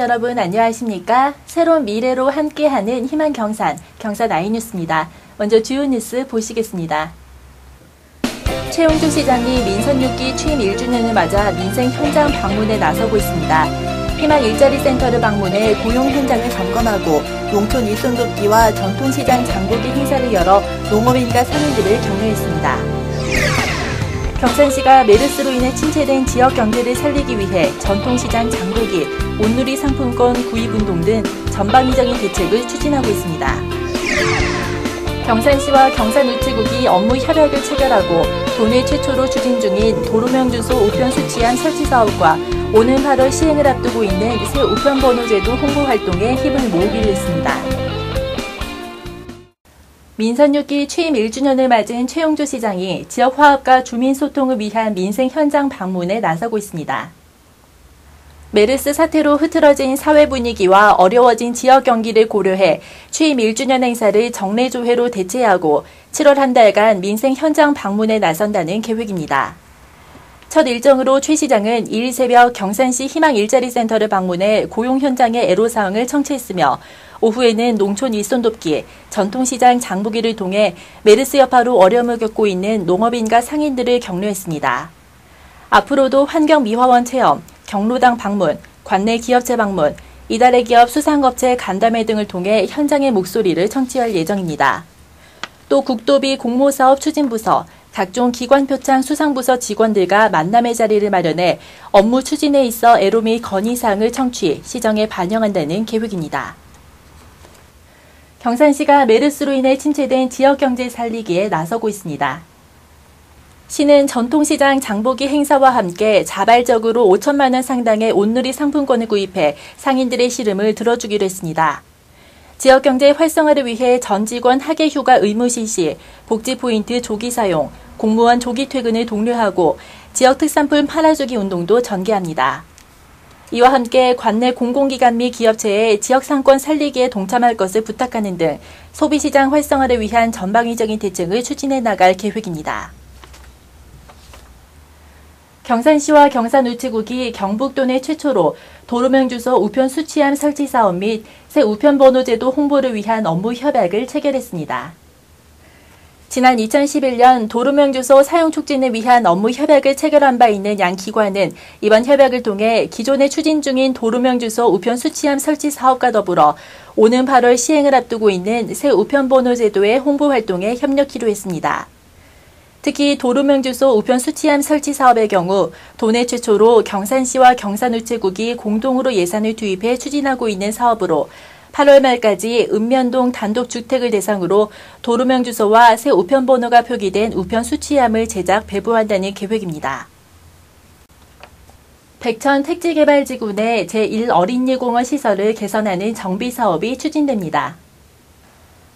여러분 안녕하십니까? 새로운 미래로 함께하는 희망 경산 아이뉴스입니다. 먼저 주요 뉴스 보시겠습니다. 최용주 시장이 민선 6기 취임 1주년을 맞아 민생 현장 방문에 나서고 있습니다. 희망 일자리 센터를 방문해 고용 현장을 점검하고 농촌 일손 돕기와 전통시장 장보기 행사를 열어 농업인과 상인들을 격려했습니다. 경산시가 메르스로 인해 침체된 지역 경제를 살리기 위해 전통시장 장보기, 온누리 상품권 구입운동 등 전방위적인 대책을 추진하고 있습니다. 경산시와 경산우체국이 업무 협약을 체결하고 도내 최초로 추진 중인 도로명주소 우편 수취함 설치 사업과 오는 8월 시행을 앞두고 있는 새 우편번호제도 홍보 활동에 힘을 모으기로 했습니다. 민선 6기 취임 1주년을 맞은 최용주 시장이 지역 화합과 주민 소통을 위한 민생 현장 방문에 나서고 있습니다. 메르스 사태로 흐트러진 사회 분위기와 어려워진 지역 경기를 고려해 취임 1주년 행사를 정례조회로 대체하고 7월 한 달간 민생 현장 방문에 나선다는 계획입니다. 첫 일정으로 최 시장은 2일 새벽 경산시 희망 일자리 센터를 방문해 고용 현장의 애로사항을 청취했으며 오후에는 농촌 일손 돕기, 전통시장 장보기를 통해 메르스 여파로 어려움을 겪고 있는 농업인과 상인들을 격려했습니다. 앞으로도 환경미화원 체험, 경로당 방문, 관내 기업체 방문, 이달의 기업 수상업체 간담회 등을 통해 현장의 목소리를 청취할 예정입니다. 또 국도비 공모사업 추진부서, 각종 기관 표창 수상부서 직원들과 만남의 자리를 마련해 업무 추진에 있어 애로 및 건의사항을 청취, 시정에 반영한다는 계획입니다. 경산시가 메르스로 인해 침체된 지역경제 살리기에 나서고 있습니다. 시는 전통시장 장보기 행사와 함께 자발적으로 5천만 원 상당의 온누리 상품권을 구입해 상인들의 시름을 들어주기로 했습니다. 지역경제 활성화를 위해 전 직원 학예휴가 의무 실시, 복지포인트 조기 사용, 공무원 조기 퇴근을 독려하고 지역 특산품 팔아주기 운동도 전개합니다. 이와 함께 관내 공공기관 및 기업체에 지역 상권 살리기에 동참할 것을 부탁하는 등 소비시장 활성화를 위한 전방위적인 대책을 추진해 나갈 계획입니다. 경산시와 경산우체국이 경북도 내 최초로 도로명주소 우편 수취함 설치 사업 및 새 우편번호제도 홍보를 위한 업무 협약을 체결했습니다. 지난 2011년 도로명주소 사용 촉진을 위한 업무 협약을 체결한 바 있는 양 기관은 이번 협약을 통해 기존에 추진 중인 도로명주소 우편 수취함 설치 사업과 더불어 오는 8월 시행을 앞두고 있는 새 우편번호 제도의 홍보 활동에 협력키로 했습니다. 특히 도로명주소 우편 수취함 설치 사업의 경우 도내 최초로 경산시와 경산우체국이 공동으로 예산을 투입해 추진하고 있는 사업으로 8월 말까지 읍면동 단독주택을 대상으로 도로명 주소와 새 우편번호가 표기된 우편 수취함을 제작 배부한다는 계획입니다. 백천 택지개발지구 내 제1 어린이공원 시설을 개선하는 정비사업이 추진됩니다.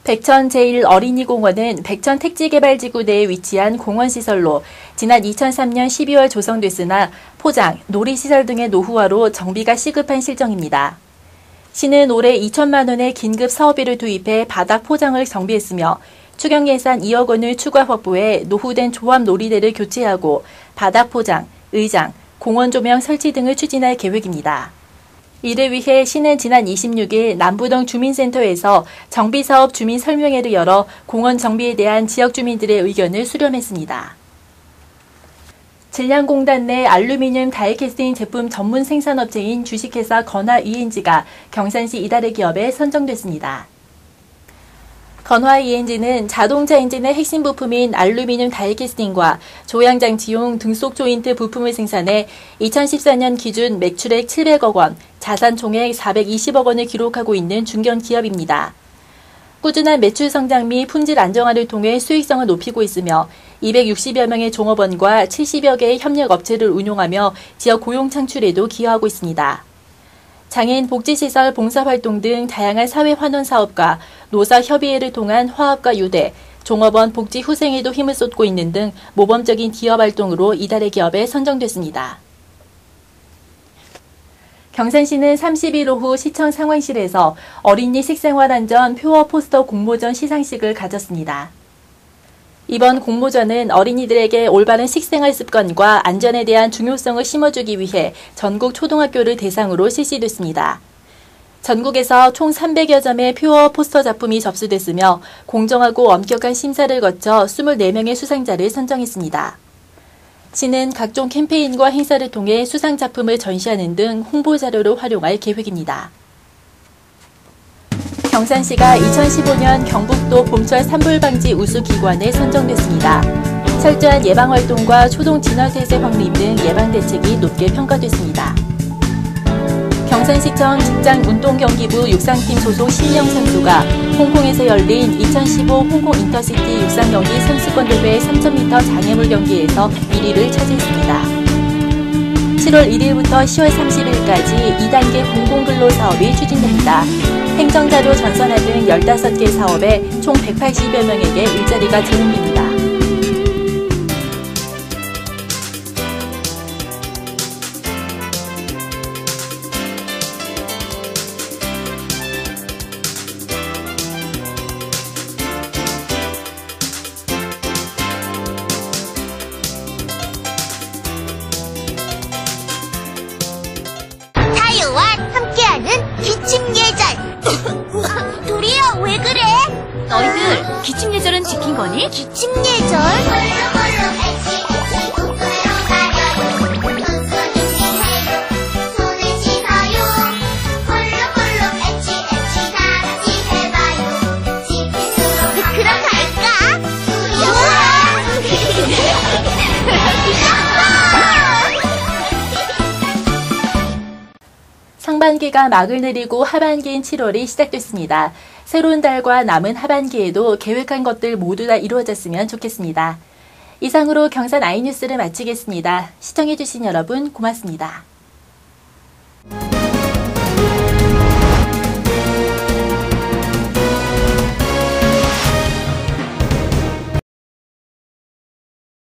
백천 제1 어린이공원은 백천 택지개발지구 내에 위치한 공원시설로 지난 2003년 12월 조성됐으나 포장, 놀이시설 등의 노후화로 정비가 시급한 실정입니다. 시는 올해 2천만 원의 긴급 사업비를 투입해 바닥 포장을 정비했으며 추경 예산 2억 원을 추가 확보해 노후된 조합 놀이대를 교체하고 바닥 포장, 의장, 공원 조명 설치 등을 추진할 계획입니다. 이를 위해 시는 지난 26일 남부동 주민센터에서 정비사업 주민 설명회를 열어 공원 정비에 대한 지역 주민들의 의견을 수렴했습니다. 질량공단 내 알루미늄 다이캐스팅 제품 전문 생산업체인 주식회사 건화 ENG가 경산시 이달의 기업에 선정됐습니다. 건화 ENG는 자동차 엔진의 핵심 부품인 알루미늄 다이캐스팅과 조향장치용 등속 조인트 부품을 생산해 2014년 기준 매출액 700억 원, 자산 총액 420억 원을 기록하고 있는 중견 기업입니다. 꾸준한 매출 성장 및 품질 안정화를 통해 수익성을 높이고 있으며 260여 명의 종업원과 70여 개의 협력업체를 운용하며 지역 고용 창출에도 기여하고 있습니다. 장애인 복지시설 봉사활동 등 다양한 사회환원 사업과 노사협의회를 통한 화합과 유대, 종업원 복지 후생에도 힘을 쏟고 있는 등 모범적인 기업활동으로 이달의 기업에 선정됐습니다. 경산시는 30일 오후 시청 상황실에서 어린이 식생활안전 표어 포스터 공모전 시상식을 가졌습니다. 이번 공모전은 어린이들에게 올바른 식생활 습관과 안전에 대한 중요성을 심어주기 위해 전국 초등학교를 대상으로 실시됐습니다. 전국에서 총 300여 점의 표어 포스터 작품이 접수됐으며 공정하고 엄격한 심사를 거쳐 24명의 수상자를 선정했습니다. 시는 각종 캠페인과 행사를 통해 수상 작품을 전시하는 등 홍보 자료로 활용할 계획입니다. 경산시가 2015년 경북도 봄철 산불방지 우수기관에 선정됐습니다. 철저한 예방활동과 초동 진화세세 확립 등 예방대책이 높게 평가됐습니다. 경산시청 직장운동경기부 육상팀 소속 신명 선수가 홍콩에서 열린 2015 홍콩 인터시티 육상경기 선수권대회 3000m 장애물 경기에서 1위를 차지했습니다. 7월 1일부터 10월 30일까지 2단계 공공근로사업이 추진됩니다. 행정자료 전산화 등 15개 사업에 총 180여 명에게 일자리가 제공됩니다. 타요와 함께하는 기침 예절. 도리야, 왜 그래? 너희들 기침 예절은 지킨 거니? 기침 예절? 그럼 갈까? 상반기가 막을 내리고 하반기인 7월이 시작됐습니다. 새로운 달과 남은 하반기에도 계획한 것들 모두 다 이루어졌으면 좋겠습니다. 이상으로 경산 아이뉴스를 마치겠습니다. 시청해주신 여러분 고맙습니다.